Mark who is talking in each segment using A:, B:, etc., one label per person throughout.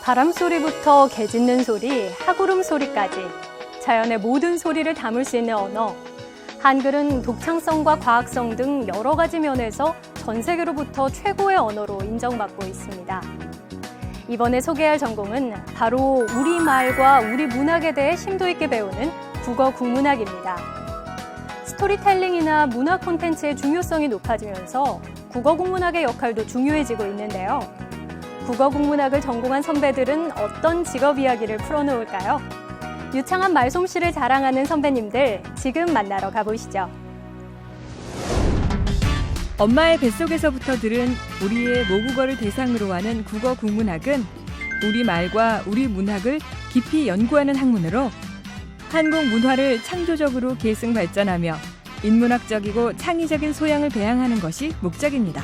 A: 바람 소리부터 개 짖는 소리, 하구름 소리까지 자연의 모든 소리를 담을 수 있는 언어. 한글은 독창성과 과학성 등 여러 가지 면에서 전 세계로부터 최고의 언어로 인정받고 있습니다. 이번에 소개할 전공은 바로 우리말과 우리 문학에 대해 심도 있게 배우는 국어 국문학입니다. 스토리텔링이나 문학 콘텐츠의 중요성이 높아지면서 국어 국문학의 역할도 중요해지고 있는데요. 국어 국문학을 전공한 선배들은 어떤 직업 이야기를 풀어놓을까요? 유창한 말솜씨를 자랑하는 선배님들, 지금 만나러 가보시죠.
B: 엄마의 뱃속에서부터 들은 우리의 모국어를 대상으로 하는 국어 국문학은 우리말과 우리 문학을 깊이 연구하는 학문으로 한국 문화를 창조적으로 계승 발전하며 인문학적이고 창의적인 소양을 배양하는 것이 목적입니다.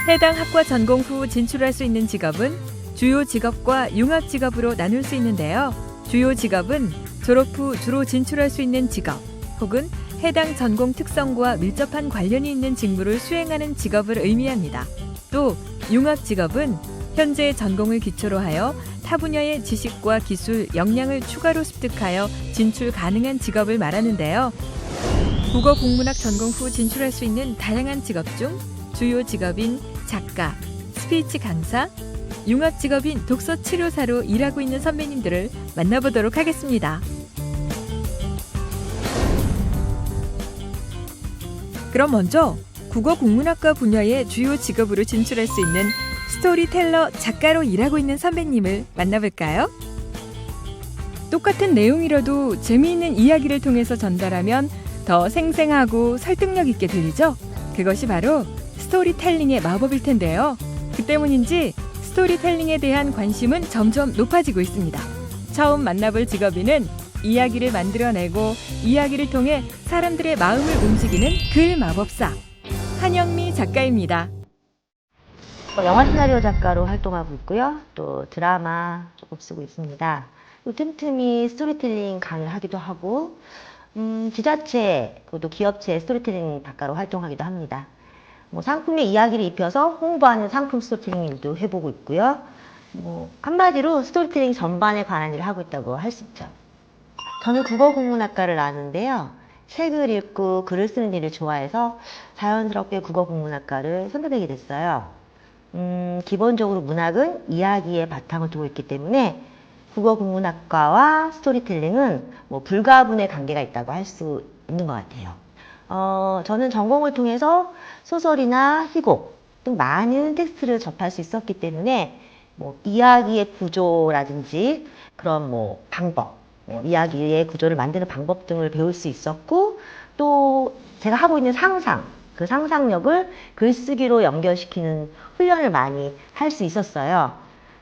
B: 해당 학과 전공 후 진출할 수 있는 직업은 주요 직업과 융합 직업으로 나눌 수 있는데요. 주요 직업은 졸업 후 주로 진출할 수 있는 직업 혹은 해당 전공 특성과 밀접한 관련이 있는 직무를 수행하는 직업을 의미합니다. 또 융합 직업은 현재 전공을 기초로 하여 타 분야의 지식과 기술, 역량을 추가로 습득하여 진출 가능한 직업을 말하는데요. 국어 국문학 전공 후 진출할 수 있는 다양한 직업 중 주요 직업인 작가, 스피치 강사, 융합 직업인 독서 치료사로 일하고 있는 선배님들을 만나보도록 하겠습니다. 그럼 먼저 국어 국문학과 분야의 주요 직업으로 진출할 수 있는 스토리텔러 작가로 일하고 있는 선배님을 만나볼까요? 똑같은 내용이라도 재미있는 이야기를 통해서 전달하면 더 생생하고 설득력 있게 들리죠? 그것이 바로 스토리텔링의 마법일 텐데요. 그 때문인지 스토리텔링에 대한 관심은 점점 높아지고 있습니다. 처음 만나볼 직업인은 이야기를 만들어내고 이야기를 통해 사람들의 마음을 움직이는 글 마법사 한영미 작가입니다.
C: 영화 시나리오 작가로 활동하고 있고요. 또 드라마 조금 쓰고 있습니다. 또 틈틈이 스토리텔링 강의를 하기도 하고 지자체, 또 기업체 스토리텔링 작가로 활동하기도 합니다. 상품의 이야기를 입혀서 홍보하는 상품 스토리텔링 일도 해보고 있고요. 한마디로 스토리텔링 전반에 관한 일을 하고 있다고 할 수 있죠. 저는 국어국문학과를 나왔는데요. 책을 읽고 글을 쓰는 일을 좋아해서 자연스럽게 국어국문학과를 선택하게 됐어요. 기본적으로 문학은 이야기의 바탕을 두고 있기 때문에 국어국문학과와 스토리텔링은 불가분의 관계가 있다고 할 수 있는 것 같아요. 저는 전공을 통해서 소설이나 희곡 등 많은 텍스트를 접할 수 있었기 때문에 이야기의 구조라든지 그런 방법, 이야기의 구조를 만드는 방법 등을 배울 수 있었고, 또 제가 하고 있는 상상, 그 상상력을 글쓰기로 연결시키는 훈련을 많이 할 수 있었어요.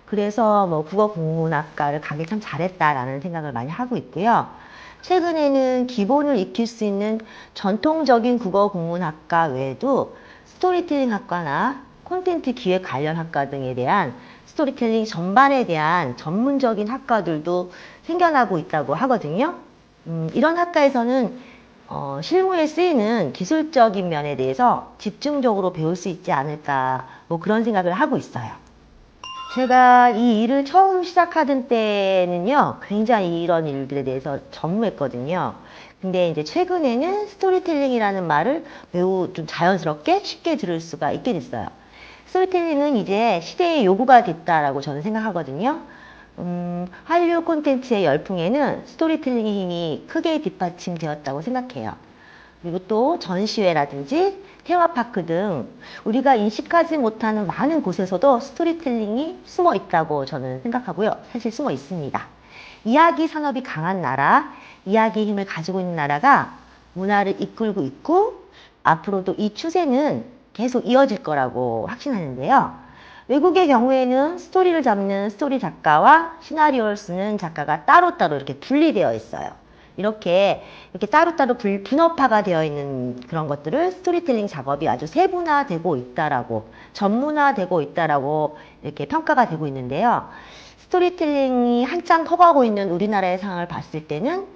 C: 그래서 국어국문학과를 가길 참 잘했다라는 생각을 많이 하고 있고요. 최근에는 기본을 익힐 수 있는 전통적인 국어국문학과 외에도 스토리텔링 학과나 콘텐츠 기획 관련 학과 등에 대한 스토리텔링 전반에 대한 전문적인 학과들도 생겨나고 있다고 하거든요. 이런 학과에서는 실무에 쓰이는 기술적인 면에 대해서 집중적으로 배울 수 있지 않을까 그런 생각을 하고 있어요. 제가 이 일을 처음 시작하던 때는요, 굉장히 이런 일들에 대해서 전무했거든요. 근데 이제 최근에는 스토리텔링이라는 말을 매우 좀 자연스럽게 쉽게 들을 수가 있게 됐어요. 스토리텔링은 이제 시대의 요구가 됐다라고 저는 생각하거든요. 한류 콘텐츠의 열풍에는 스토리텔링의 힘이 크게 뒷받침되었다고 생각해요. 그리고 또 전시회라든지 테마파크 등 우리가 인식하지 못하는 많은 곳에서도 스토리텔링이 숨어 있다고 저는 생각하고요. 사실 숨어 있습니다. 이야기 산업이 강한 나라, 이야기의 힘을 가지고 있는 나라가 문화를 이끌고 있고 앞으로도 이 추세는 계속 이어질 거라고 확신하는데요. 외국의 경우에는 스토리를 잡는 스토리 작가와 시나리오를 쓰는 작가가 따로따로 이렇게 분리되어 있어요. 이렇게 따로따로 분업화가 되어 있는 그런 것들을 스토리텔링 작업이 아주 세분화되고 있다라고, 전문화되고 있다라고 이렇게 평가가 되고 있는데요. 스토리텔링이 한창 커가고 있는 우리나라의 상황을 봤을 때는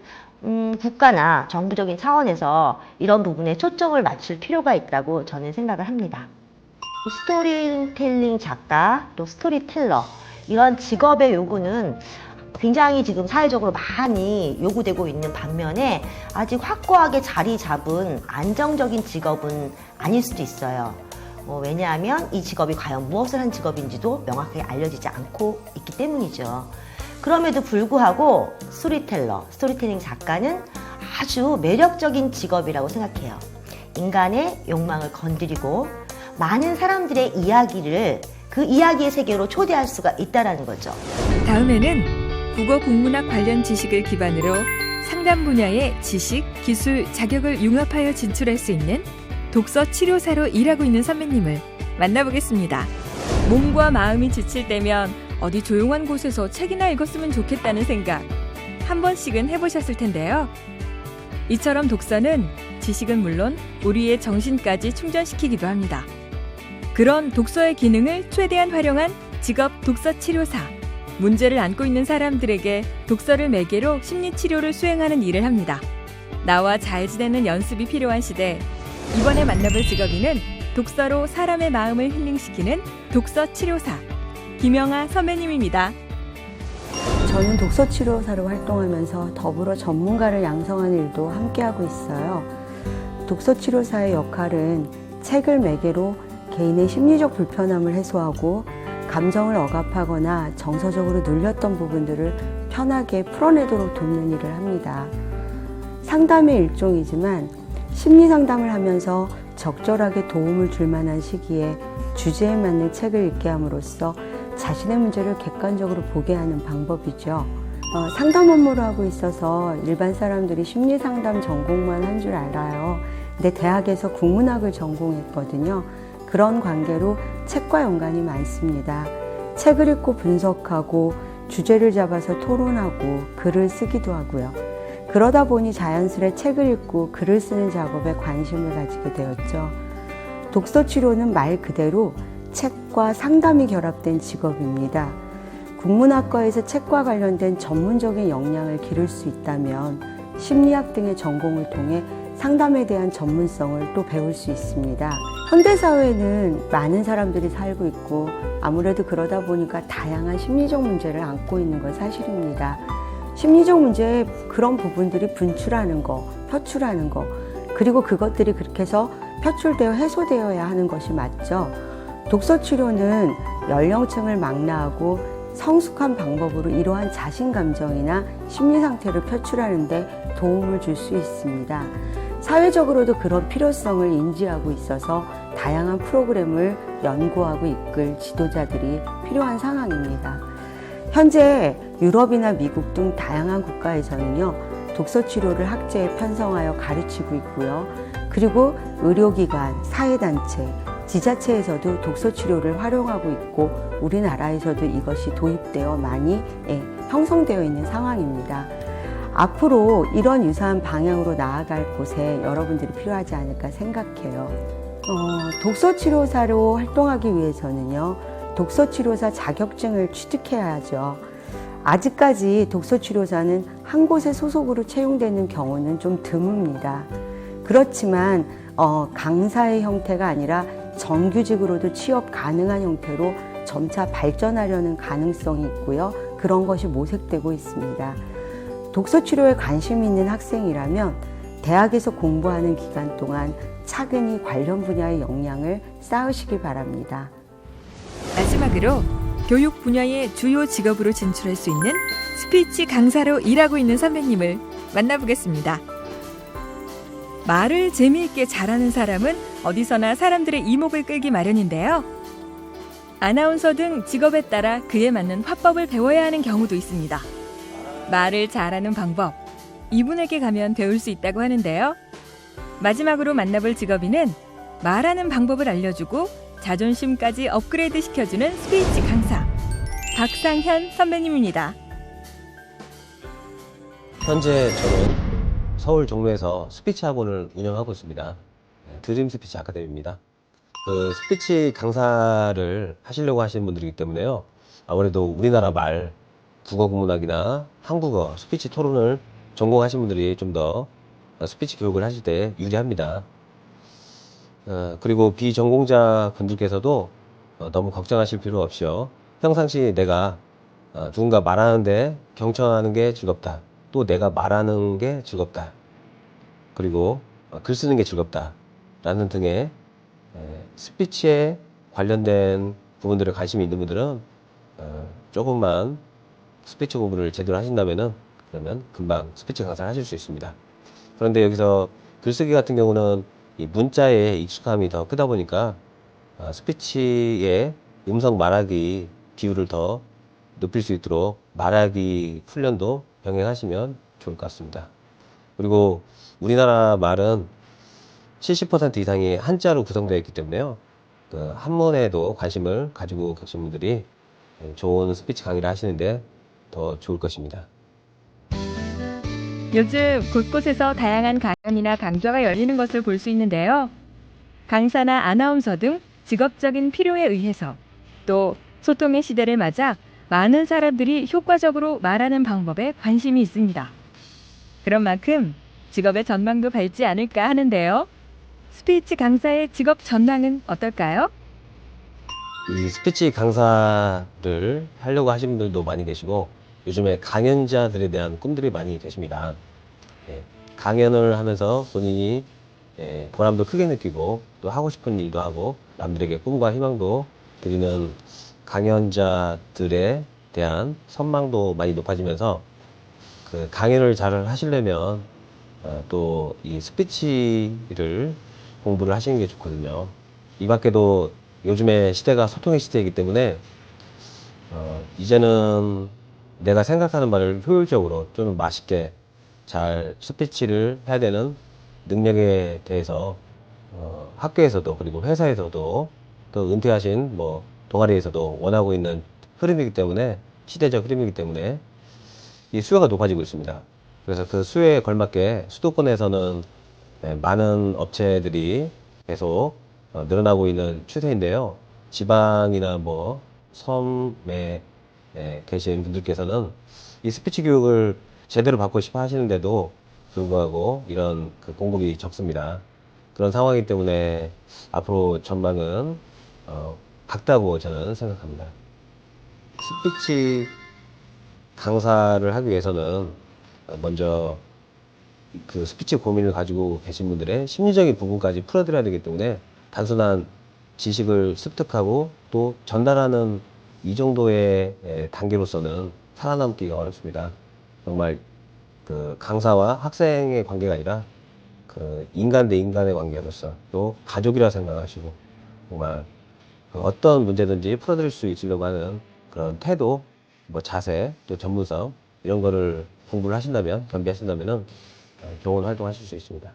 C: 국가나 정부적인 차원에서 이런 부분에 초점을 맞출 필요가 있다고 저는 생각을 합니다. 스토리텔링 작가, 또 스토리텔러 이런 직업의 요구는 굉장히 지금 사회적으로 많이 요구되고 있는 반면에 아직 확고하게 자리 잡은 안정적인 직업은 아닐 수도 있어요. 왜냐하면 이 직업이 과연 무엇을 한 직업인지도 명확하게 알려지지 않고 있기 때문이죠. 그럼에도 불구하고 스토리텔링 작가는 아주 매력적인 직업이라고 생각해요. 인간의 욕망을 건드리고 많은 사람들의 이야기를 그 이야기의 세계로 초대할 수가 있다는 거죠.
B: 다음에는 국어 국문학 관련 지식을 기반으로 상담 분야의 지식, 기술, 자격을 융합하여 진출할 수 있는 독서 치료사로 일하고 있는 선배님을 만나보겠습니다. 몸과 마음이 지칠 때면 어디 조용한 곳에서 책이나 읽었으면 좋겠다는 생각 한 번씩은 해보셨을 텐데요. 이처럼 독서는 지식은 물론 우리의 정신까지 충전시키기도 합니다. 그런 독서의 기능을 최대한 활용한 직업 독서 치료사. 문제를 안고 있는 사람들에게 독서를 매개로 심리치료를 수행하는 일을 합니다. 나와 잘 지내는 연습이 필요한 시대. 이번에 만나볼 직업인은 독서로 사람의 마음을 힐링시키는 독서 치료사. 김영아 선배님입니다.
D: 저는 독서 치료사로 활동하면서 더불어 전문가를 양성하는 일도 함께하고 있어요. 독서 치료사의 역할은 책을 매개로 개인의 심리적 불편함을 해소하고 감정을 억압하거나 정서적으로 눌렸던 부분들을 편하게 풀어내도록 돕는 일을 합니다. 상담의 일종이지만 심리 상담을 하면서 적절하게 도움을 줄 만한 시기에 주제에 맞는 책을 읽게 함으로써 자신의 문제를 객관적으로 보게 하는 방법이죠. 상담 업무를 하고 있어서 일반 사람들이 심리 상담 전공만 한 줄 알아요. 근데 대학에서 국문학을 전공했거든요. 그런 관계로 책과 연관이 많습니다. 책을 읽고 분석하고 주제를 잡아서 토론하고 글을 쓰기도 하고요. 그러다 보니 자연스레 책을 읽고 글을 쓰는 작업에 관심을 가지게 되었죠. 독서 치료는 말 그대로 책과 상담이 결합된 직업입니다. 국문학과에서 책과 관련된 전문적인 역량을 기를 수 있다면 심리학 등의 전공을 통해 상담에 대한 전문성을 또 배울 수 있습니다. 현대사회는 많은 사람들이 살고 있고 아무래도 그러다 보니까 다양한 심리적 문제를 안고 있는 건 사실입니다. 심리적 문제의 그런 부분들이 분출하는 거, 표출하는 거, 그리고 그것들이 그렇게 해서 표출되어 해소되어야 하는 것이 맞죠. 독서 치료는 연령층을 망라하고 성숙한 방법으로 이러한 자신 감정이나 심리 상태를 표출하는 데 도움을 줄 수 있습니다. 사회적으로도 그런 필요성을 인지하고 있어서 다양한 프로그램을 연구하고 이끌 지도자들이 필요한 상황입니다. 현재 유럽이나 미국 등 다양한 국가에서는요, 독서 치료를 학제에 편성하여 가르치고 있고요. 그리고 의료기관, 사회단체, 지자체에서도 독서 치료를 활용하고 있고 우리나라에서도 이것이 도입되어 많이 형성되어 있는 상황입니다. 앞으로 이런 유사한 방향으로 나아갈 곳에 여러분들이 필요하지 않을까 생각해요. 독서 치료사로 활동하기 위해서는요, 독서 치료사 자격증을 취득해야 하죠. 아직까지 독서 치료사는 한 곳에 소속으로 채용되는 경우는 좀 드뭅니다. 그렇지만 강사의 형태가 아니라 정규직으로도 취업 가능한 형태로 점차 발전하려는 가능성이 있고요. 그런 것이 모색되고 있습니다. 독서 치료에 관심이 있는 학생이라면 대학에서 공부하는 기간 동안 차근히 관련 분야의 역량을 쌓으시기 바랍니다.
B: 마지막으로 교육 분야의 주요 직업으로 진출할 수 있는 스피치 강사로 일하고 있는 선배님을 만나보겠습니다. 말을 재미있게 잘하는 사람은 어디서나 사람들의 이목을 끌기 마련인데요. 아나운서 등 직업에 따라 그에 맞는 화법을 배워야 하는 경우도 있습니다. 말을 잘하는 방법, 이분에게 가면 배울 수 있다고 하는데요. 마지막으로 만나볼 직업인은 말하는 방법을 알려주고 자존심까지 업그레이드 시켜주는 스피치 강사, 박상현 선배님입니다.
E: 현재 저는 서울 종로에서 스피치 학원을 운영하고 있습니다. 드림 스피치 아카데미입니다. 스피치 강사를 하시려고 하시는 분들이기 때문에요. 아무래도 우리나라 말, 국어 국문학이나 한국어, 스피치 토론을 전공하신 분들이 좀 더 스피치 교육을 하실 때 유리합니다. 그리고 비전공자 분들께서도 너무 걱정하실 필요 없이요. 평상시 내가 누군가 말하는데 경청하는 게 즐겁다. 또 내가 말하는 게 즐겁다. 그리고 글 쓰는 게 즐겁다. 라는 등의 스피치에 관련된 부분들에 관심이 있는 분들은 조금만 스피치 공부를 제대로 하신다면은 그러면 금방 스피치 강사를 하실 수 있습니다. 그런데 여기서 글쓰기 같은 경우는 이 문자에 익숙함이 더 크다 보니까 스피치의 음성 말하기 비율을 더 높일 수 있도록 말하기 훈련도 병행하시면 좋을 것 같습니다. 그리고 우리나라 말은 70% 이상이 한자로 구성되어 있기 때문에요. 그 한문에도 관심을 가지고 계신 분들이 좋은 스피치 강의를 하시는데 더 좋을 것입니다.
B: 요즘 곳곳에서 다양한 강연이나 강좌가 열리는 것을 볼 수 있는데요. 강사나 아나운서 등 직업적인 필요에 의해서 또 소통의 시대를 맞아 많은 사람들이 효과적으로 말하는 방법에 관심이 있습니다. 그런 만큼 직업의 전망도 밝지 않을까 하는데요. 스피치 강사의 직업 전망은 어떨까요?
E: 이 스피치 강사를 하려고 하시는 분들도 많이 계시고 요즘에 강연자들에 대한 꿈들이 많이 계십니다. 강연을 하면서 본인이 보람도 크게 느끼고 또 하고 싶은 일도 하고 남들에게 꿈과 희망도 드리는 강연자들에 대한 선망도 많이 높아지면서 그 강연을 잘 하시려면 또 이 스피치를 공부를 하시는 게 좋거든요. 이 밖에도 요즘에 시대가 소통의 시대이기 때문에 이제는 내가 생각하는 말을 효율적으로 좀 맛있게 잘 스피치를 해야 되는 능력에 대해서 학교에서도 그리고 회사에서도 또 은퇴하신 뭐 동아리에서도 원하고 있는 흐름이기 때문에 시대적 흐름이기 때문에 이 수요가 높아지고 있습니다. 그래서 그 수요에 걸맞게 수도권에서는 많은 업체들이 계속 늘어나고 있는 추세인데요. 지방이나 뭐 섬에 계신 분들께서는 이 스피치 교육을 제대로 받고 싶어 하시는데도 불구하고 이런 그 공복이 적습니다. 그런 상황이기 때문에 앞으로 전망은 밝다고 저는 생각합니다. 스피치 강사를 하기 위해서는 먼저 그 스피치 고민을 가지고 계신 분들의 심리적인 부분까지 풀어드려야 되기 때문에 단순한 지식을 습득하고 또 전달하는 이 정도의 단계로서는 살아남기가 어렵습니다. 정말 그 강사와 학생의 관계가 아니라 그 인간 대 인간의 관계로서 또 가족이라 생각하시고 정말 그 어떤 문제든지 풀어드릴 수 있으려고 하는 그런 태도, 뭐 자세, 또 전문성 이런 거를 공부를 하신다면, 겸비하신다면은 좋은 활동하실 수 있습니다.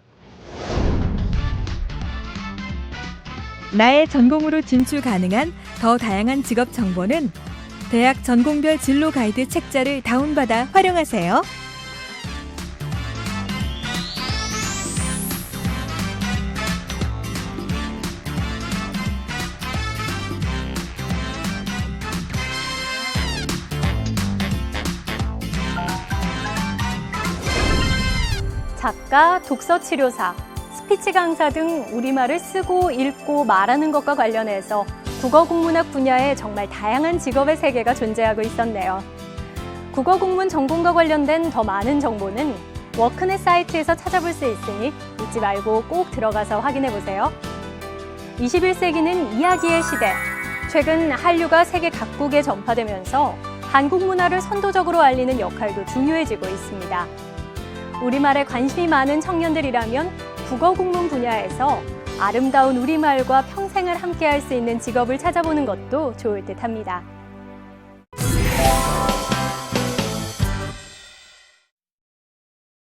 B: 나의 전공으로 진출 가능한 더 다양한 직업 정보는 대학 전공별 진로 가이드 책자를 다운받아 활용하세요.
A: 작가, 독서치료사, 스피치 강사 등 우리말을 쓰고 읽고 말하는 것과 관련해서 국어국문학 분야에 정말 다양한 직업의 세계가 존재하고 있었네요. 국어국문 전공과 관련된 더 많은 정보는 워크넷 사이트에서 찾아볼 수 있으니 잊지 말고 꼭 들어가서 확인해보세요. 21세기는 이야기의 시대. 최근 한류가 세계 각국에 전파되면서 한국 문화를 선도적으로 알리는 역할도 중요해지고 있습니다. 우리말에 관심이 많은 청년들이라면 국어국문 분야에서 아름다운 우리말과 평생을 함께할 수 있는 직업을 찾아보는 것도 좋을 듯합니다.